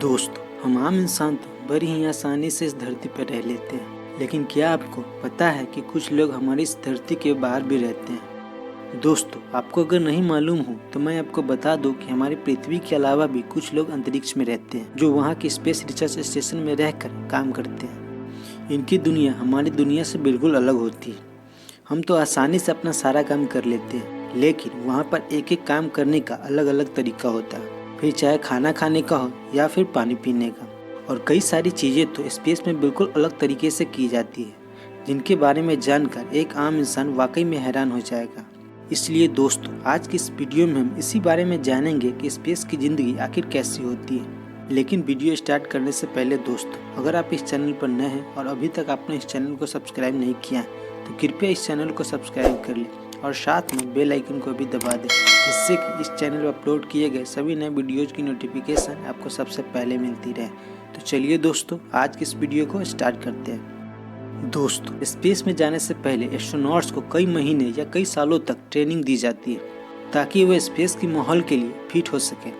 दोस्तों, हम आम इंसान तो बड़ी ही आसानी से इस धरती पर रह लेते हैं, लेकिन क्या आपको पता है कि कुछ लोग हमारी इस धरती के बाहर भी रहते हैं। दोस्तों, आपको अगर नहीं मालूम हो तो मैं आपको बता दूं कि हमारी पृथ्वी के अलावा भी कुछ लोग अंतरिक्ष में रहते हैं, जो वहाँ के स्पेस रिसर्च स्टेशन में रहकर काम करते हैं। इनकी दुनिया हमारी दुनिया से बिल्कुल अलग होती है। हम तो आसानी से अपना सारा काम कर लेते हैं, लेकिन वहाँ पर एक एक काम करने का अलग अलग तरीका होता है, फिर चाहे खाना खाने का हो या फिर पानी पीने का। और कई सारी चीज़ें तो स्पेस में बिल्कुल अलग तरीके से की जाती है, जिनके बारे में जानकर एक आम इंसान वाकई में हैरान हो जाएगा। इसलिए दोस्तों, आज की इस वीडियो में हम इसी बारे में जानेंगे कि स्पेस की ज़िंदगी आखिर कैसी होती है। लेकिन वीडियो स्टार्ट करने से पहले दोस्तों, अगर आप इस चैनल पर नए हैं और अभी तक आपने इस चैनल को सब्सक्राइब नहीं किया है तो कृपया इस चैनल को सब्सक्राइब कर लें और साथ में बेल आइकन को भी दबा दें, जिससे कि इस चैनल पर अपलोड किए गए सभी नए वीडियोज़ की नोटिफिकेशन आपको सबसे पहले मिलती रहे। तो चलिए दोस्तों, आज की इस वीडियो को स्टार्ट करते हैं। दोस्तों, स्पेस में जाने से पहले एस्ट्रोनॉट्स को कई महीने या कई सालों तक ट्रेनिंग दी जाती है, ताकि वे स्पेस की माहौल के लिए फिट हो सके।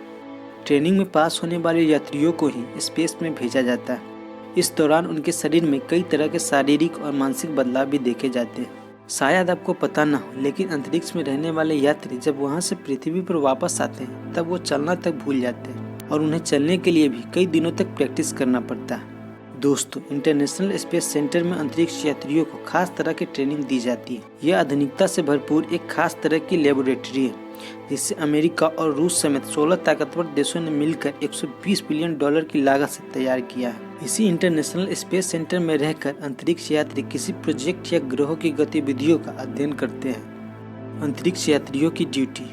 ट्रेनिंग में पास होने वाले यात्रियों को ही स्पेस में भेजा जाता है। इस दौरान उनके शरीर में कई तरह के शारीरिक और मानसिक बदलाव भी देखे जाते हैं। शायद आपको पता ना हो, लेकिन अंतरिक्ष में रहने वाले यात्री जब वहां से पृथ्वी पर वापस आते हैं तब वो चलना तक भूल जाते हैं और उन्हें चलने के लिए भी कई दिनों तक प्रैक्टिस करना पड़ता है। दोस्तों, इंटरनेशनल स्पेस सेंटर में अंतरिक्ष यात्रियों को खास तरह की ट्रेनिंग दी जाती है। यह आधुनिकता से भरपूर एक खास तरह की लेबोरेटरी है, जिससे अमेरिका और रूस समेत 16 ताकतवर देशों ने मिलकर 120 बिलियन डॉलर की लागत से तैयार किया है। इसी इंटरनेशनल स्पेस सेंटर में रहकर अंतरिक्ष यात्री किसी प्रोजेक्ट या ग्रहों की गतिविधियों का अध्ययन करते हैं। अंतरिक्ष यात्रियों की ड्यूटी।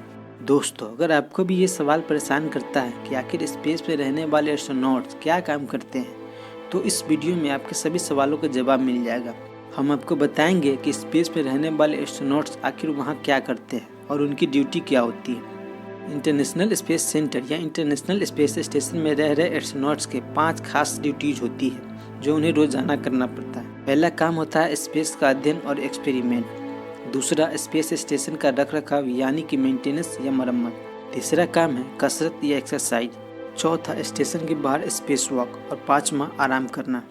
दोस्तों, अगर आपको भी ये सवाल परेशान करता है कि आखिर स्पेस में रहने वाले एस्ट्रोनॉट्स क्या काम करते हैं, तो इस वीडियो में आपके सभी सवालों का जवाब मिल जाएगा। हम आपको बताएंगे कि स्पेस में रहने वाले एस्ट्रोनॉट्स आखिर वहाँ क्या करते हैं और उनकी ड्यूटी क्या होती है। इंटरनेशनल स्पेस सेंटर या इंटरनेशनल स्पेस स्टेशन में रह रहे एस्ट्रोनॉट्स के 5 खास ड्यूटीज होती है, जो उन्हें रोजाना करना पड़ता है। पहला काम होता है स्पेस का अध्ययन और एक्सपेरिमेंट। दूसरा, स्पेस स्टेशन का रखरखाव यानी कि मेंटेनेंस या मरम्मत। तीसरा काम है कसरत या एक्सरसाइज। चौथा, स्टेशन के बाहर स्पेस वॉक। और 5वां, आराम करना।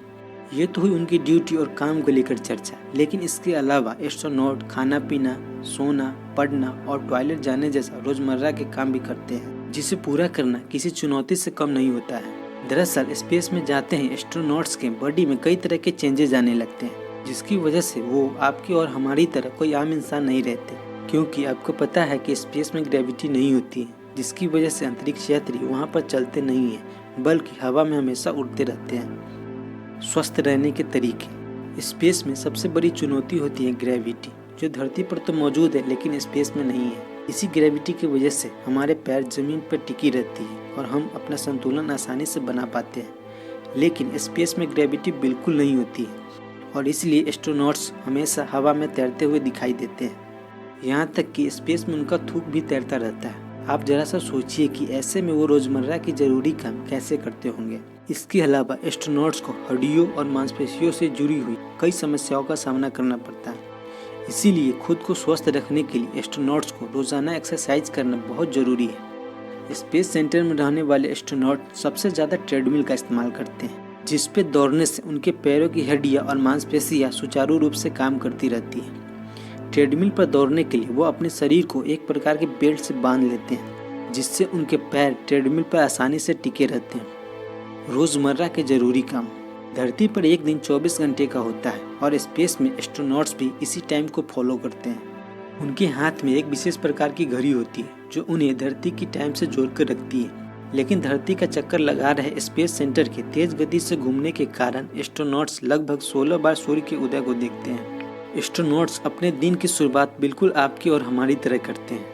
ये तो हुई उनकी ड्यूटी और काम को लेकर चर्चा, लेकिन इसके अलावा एस्ट्रोनॉट खाना पीना, सोना, पढ़ना और टॉयलेट जाने जैसा रोजमर्रा के काम भी करते हैं, जिसे पूरा करना किसी चुनौती से कम नहीं होता है। दरअसल स्पेस में जाते ही एस्ट्रोनॉट्स के बॉडी में कई तरह के चेंजेस आने लगते हैं, जिसकी वजह से वो आपकी और हमारी तरह कोई आम इंसान नहीं रहते, क्योंकि आपको पता है कि स्पेस में ग्रेविटी नहीं होती है, जिसकी वजह से अंतरिक्ष यात्री वहाँ पर चलते नहीं है, बल्कि हवा में हमेशा उड़ते रहते हैं। स्वस्थ रहने के तरीके। स्पेस में सबसे बड़ी चुनौती होती है ग्रेविटी, जो धरती पर तो मौजूद है लेकिन स्पेस में नहीं है। इसी ग्रेविटी की वजह से हमारे पैर जमीन पर टिकी रहती है और हम अपना संतुलन आसानी से बना पाते हैं। लेकिन स्पेस में ग्रेविटी बिल्कुल नहीं होती है और इसलिए एस्ट्रोनॉट्स हमेशा हवा में तैरते हुए दिखाई देते हैं। यहाँ तक कि स्पेस में उनका थूक भी तैरता रहता है। आप जरा सा सोचिए कि ऐसे में वो रोजमर्रा की जरूरी काम कैसे करते होंगे। इसके अलावा एस्ट्रोनॉट्स को हड्डियों और मांसपेशियों से जुड़ी हुई कई समस्याओं का सामना करना पड़ता है। इसीलिए खुद को स्वस्थ रखने के लिए एस्ट्रोनॉट्स को रोजाना एक्सरसाइज करना बहुत जरूरी है। स्पेस सेंटर में रहने वाले एस्ट्रोनॉट सबसे ज्यादा ट्रेडमिल का इस्तेमाल करते हैं, जिस पे दौड़ने से उनके पैरों की हड्डियां और मांसपेशियां सुचारू रूप से काम करती रहती है। ट्रेडमिल पर दौड़ने के लिए वो अपने शरीर को एक प्रकार के बेल्ट से बांध लेते हैं, जिससे उनके पैर ट्रेडमिल पर आसानी से टिके रहते हैं। रोजमर्रा के जरूरी काम। धरती पर एक दिन 24 घंटे का होता है और स्पेस में एस्ट्रोनॉट्स भी इसी टाइम को फॉलो करते हैं। उनके हाथ में एक विशेष प्रकार की घड़ी होती है, जो उन्हें धरती की टाइम से जोड़कर रखती है। लेकिन धरती का चक्कर लगा रहे स्पेस सेंटर के तेज गति से घूमने के कारण एस्ट्रोनॉट्स लगभग 16 बार सूर्य के उदय को देखते हैं। एस्ट्रोनॉट्स अपने दिन की शुरुआत बिल्कुल आपकी और हमारी तरह करते हैं,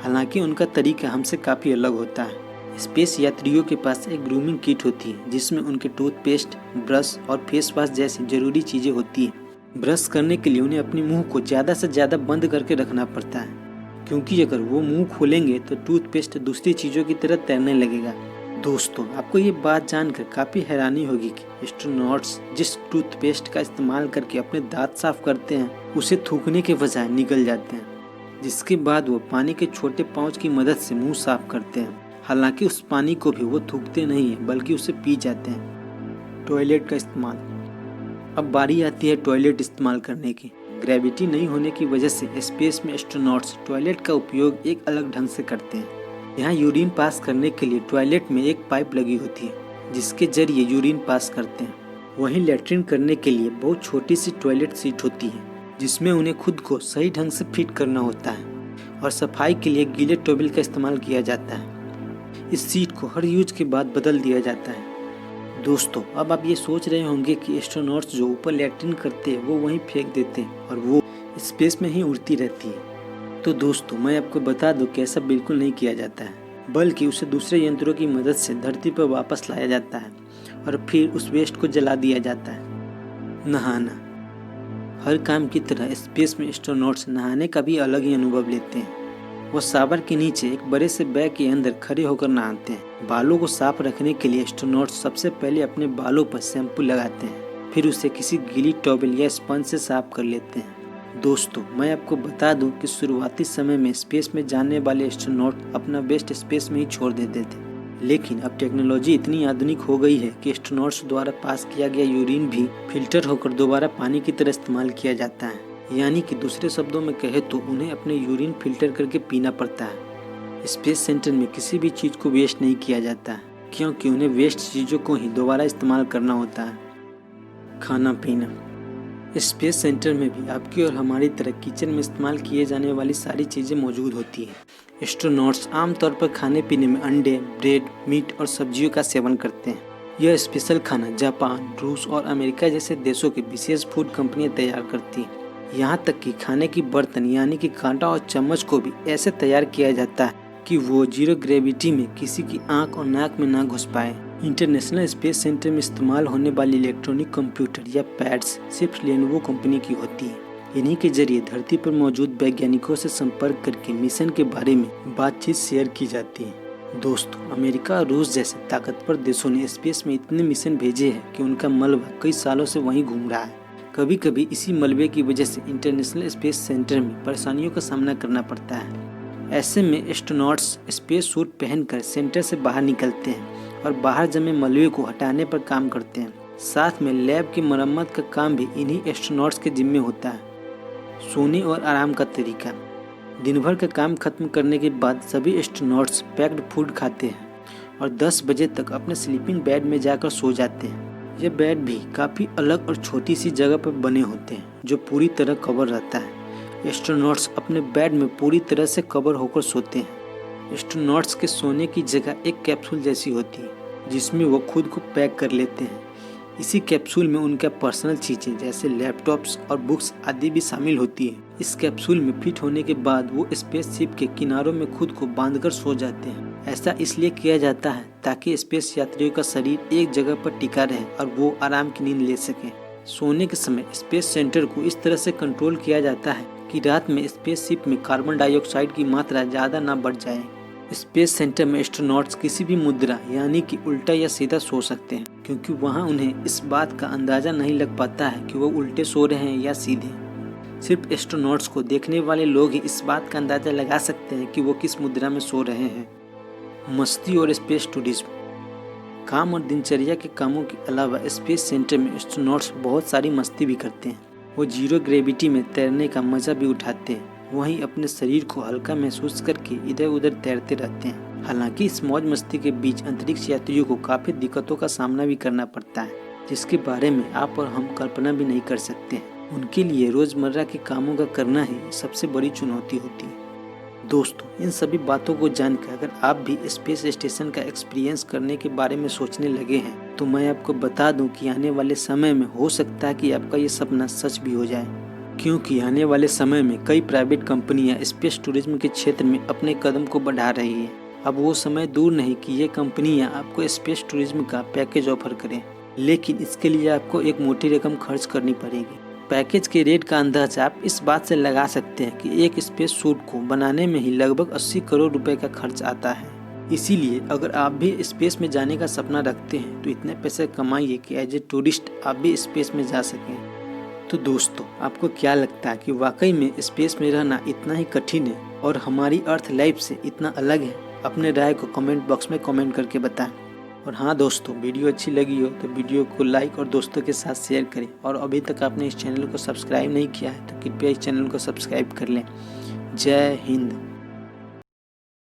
हालांकि उनका तरीका हमसे काफ़ी अलग होता है। स्पेस यात्रियों के पास एक ग्रूमिंग किट होती है, जिसमें उनके टूथपेस्ट, ब्रश और फेस वॉश जैसी जरूरी चीज़ें होती हैं। ब्रश करने के लिए उन्हें अपने मुंह को ज़्यादा से ज़्यादा बंद करके रखना पड़ता है, क्योंकि अगर वो मुंह खोलेंगे तो टूथपेस्ट दूसरी चीज़ों की तरह तैरने लगेगा। दोस्तों, आपको ये बात जानकर काफ़ी हैरानी होगी कि एस्ट्रोनॉट्स जिस टूथपेस्ट का इस्तेमाल करके अपने दांत साफ करते हैं, उसे थूकने के बजाय निगल जाते हैं, जिसके बाद वो पानी के छोटे पाउच की मदद से मुंह साफ करते हैं। हालांकि उस पानी को भी वो थूकते नहीं है बल्कि उसे पी जाते हैं। टॉयलेट का इस्तेमाल। अब बारी आती है टॉयलेट इस्तेमाल करने की। ग्रेविटी नहीं होने की वजह से स्पेस में एस्ट्रोनॉट्स टॉयलेट का उपयोग एक अलग ढंग से करते हैं। यहाँ यूरिन पास करने के लिए टॉयलेट में एक पाइप लगी होती है जिसके जरिए यूरिन पास करते हैं। वहीं लैट्रिन करने के लिए बहुत छोटी सी टॉयलेट सीट होती है जिसमें उन्हें खुद को सही ढंग से फिट करना होता है और सफाई के लिए गीले टॉवल का इस्तेमाल किया जाता है। इस सीट को हर यूज के बाद बदल दिया जाता है। दोस्तों, अब आप ये सोच रहे होंगे कि एस्ट्रोनॉट्स जो ऊपर लैट्रिन करते हैं वो वहीं फेंक देते हैं और वो स्पेस में ही उड़ती रहती है। तो दोस्तों, मैं आपको बता दूं कि ऐसा बिल्कुल नहीं किया जाता है, बल्कि उसे दूसरे यंत्रों की मदद से धरती पर वापस लाया जाता है और फिर उस वेस्ट को जला दिया जाता है। नहाना। हर काम की तरह स्पेस में एस्ट्रोनॉट्स नहाने का भी अलग ही अनुभव लेते हैं। वो शावर के नीचे एक बड़े से बैग के अंदर खड़े होकर नहाते हैं। बालों को साफ रखने के लिए एस्ट्रोनॉट्स सबसे पहले अपने बालों पर शैम्पू लगाते हैं, फिर उसे किसी गीली टॉवल या स्पंज से साफ कर लेते हैं। दोस्तों, मैं आपको बता दूं कि शुरुआती समय में स्पेस में जाने वाले एस्ट्रोनॉट अपना वेस्ट स्पेस में ही छोड़ देते थे, लेकिन अब टेक्नोलॉजी इतनी आधुनिक हो गई है कि एस्ट्रोनॉट्स द्वारा पास किया गया यूरिन भी फिल्टर होकर दोबारा पानी की तरह इस्तेमाल किया जाता है। यानी कि दूसरे शब्दों में कहे तो उन्हें अपने यूरिन फिल्टर करके पीना पड़ता है। स्पेस सेंटर में किसी भी चीज़ को वेस्ट नहीं किया जाता है क्योंकि उन्हें वेस्ट चीज़ों को ही दोबारा इस्तेमाल करना होता है। खाना पीना। स्पेस सेंटर में भी आपकी और हमारी तरह किचन में इस्तेमाल किए जाने वाली सारी चीज़ें मौजूद होती हैं। एस्ट्रोनॉट्स आमतौर पर खाने पीने में अंडे, ब्रेड, मीट और सब्जियों का सेवन करते हैं। यह स्पेशल खाना जापान, रूस और अमेरिका जैसे देशों की विशेष फूड कंपनियां तैयार करती हैं। यहाँ तक कि खाने की बर्तन यानी कि कांटा और चम्मच को भी ऐसे तैयार किया जाता है कि वो जीरो ग्रेविटी में किसी की आंख और नाक में ना घुस पाए। इंटरनेशनल स्पेस सेंटर में इस्तेमाल होने वाली इलेक्ट्रॉनिक कंप्यूटर या पैड्स सिर्फ लेनोवो कंपनी की होती है। इन्हीं के जरिए धरती पर मौजूद वैज्ञानिकों से संपर्क करके मिशन के बारे में बातचीत शेयर की जाती है। दोस्तों, अमेरिका और रूस जैसे ताकतवर देशों ने स्पेस में इतने मिशन भेजे हैं कि उनका मलबा कई सालों से वहीं घूम रहा है। कभी कभी इसी मलबे की वजह से इंटरनेशनल स्पेस सेंटर में परेशानियों का सामना करना पड़ता है। ऐसे में एस्ट्रोनॉट्स स्पेस सूट पहनकर सेंटर से बाहर निकलते हैं और बाहर जमे मलबे को हटाने पर काम करते हैं। साथ में लैब की मरम्मत का काम भी इन्हीं एस्ट्रोनॉट्स के जिम्मे होता है। सोने और आराम का तरीका। दिन भर का काम खत्म करने के बाद सभी एस्ट्रोनॉट्स पैक्ड फूड खाते हैं और 10 बजे तक अपने स्लीपिंग बेड में जाकर सो जाते हैं। ये बेड भी काफ़ी अलग और छोटी सी जगह पर बने होते हैं जो पूरी तरह कवर रहता है। एस्ट्रोनॉट्स अपने बेड में पूरी तरह से कवर होकर सोते हैं। एस्ट्रोनॉट्स के सोने की जगह एक कैप्सूल जैसी होती है जिसमें वो खुद को पैक कर लेते हैं। इसी कैप्सूल में उनका पर्सनल चीज़ें जैसे लैपटॉप्स और बुक्स आदि भी शामिल होती है। इस कैप्सूल में फिट होने के बाद वो स्पेसशिप के किनारों में खुद को बांधकर सो जाते हैं। ऐसा इसलिए किया जाता है ताकि स्पेस यात्रियों का शरीर एक जगह पर टिका रहे और वो आराम की नींद ले सके। सोने के समय स्पेस सेंटर को इस तरह से कंट्रोल किया जाता है कि रात में स्पेसशिप में कार्बन डाइऑक्साइड की मात्रा ज़्यादा ना बढ़ जाए। स्पेस सेंटर में एस्ट्रोनॉट्स किसी भी मुद्रा यानी कि उल्टा या सीधा सो सकते हैं क्योंकि वहाँ उन्हें इस बात का अंदाज़ा नहीं लग पाता है कि वो उल्टे सो रहे हैं या सीधे। सिर्फ एस्ट्रोनॉट्स को देखने वाले लोग ही इस बात का अंदाज़ा लगा सकते हैं कि वो किस मुद्रा में सो रहे हैं। मस्ती और स्पेस टूरिज्म। काम और दिनचर्या के कामों के अलावा स्पेस सेंटर में एस्ट्रोनॉट्स बहुत सारी मस्ती भी करते हैं। वो जीरो ग्रेविटी में तैरने का मज़ा भी उठाते हैं, वहीं अपने शरीर को हल्का महसूस करके इधर उधर तैरते रहते हैं। हालांकि इस मौज मस्ती के बीच अंतरिक्ष यात्रियों को काफ़ी दिक्कतों का सामना भी करना पड़ता है जिसके बारे में आप और हम कल्पना भी नहीं कर सकते। उनके लिए रोज़मर्रा के कामों का करना ही सबसे बड़ी चुनौती होती है। दोस्तों, इन सभी बातों को जानकर अगर आप भी स्पेस स्टेशन का एक्सपीरियंस करने के बारे में सोचने लगे हैं तो मैं आपको बता दूं कि आने वाले समय में हो सकता है कि आपका ये सपना सच भी हो जाए, क्योंकि आने वाले समय में कई प्राइवेट कंपनियां स्पेस टूरिज्म के क्षेत्र में अपने कदम को बढ़ा रही है। अब वो समय दूर नहीं कि ये कंपनियां आपको स्पेस टूरिज्म का पैकेज ऑफर करें, लेकिन इसके लिए आपको एक मोटी रकम खर्च करनी पड़ेगी। पैकेज के रेट का अंदाजा आप इस बात से लगा सकते हैं कि एक स्पेस सूट को बनाने में ही लगभग 80 करोड़ रुपए का खर्च आता है। इसीलिए अगर आप भी स्पेस में जाने का सपना रखते हैं तो इतने पैसे कमाइए कि एज ए टूरिस्ट आप भी स्पेस में जा सकें। तो दोस्तों, आपको क्या लगता है कि वाकई में स्पेस में रहना इतना ही कठिन है और हमारी अर्थ लाइफ से इतना अलग है? अपने राय को कमेंट बॉक्स में कमेंट करके बताएं। और हाँ दोस्तों, वीडियो अच्छी लगी हो तो वीडियो को लाइक और दोस्तों के साथ शेयर करें। और अभी तक आपने इस चैनल को सब्सक्राइब नहीं किया है तो कृपया इस चैनल को सब्सक्राइब कर लें। जय हिंद।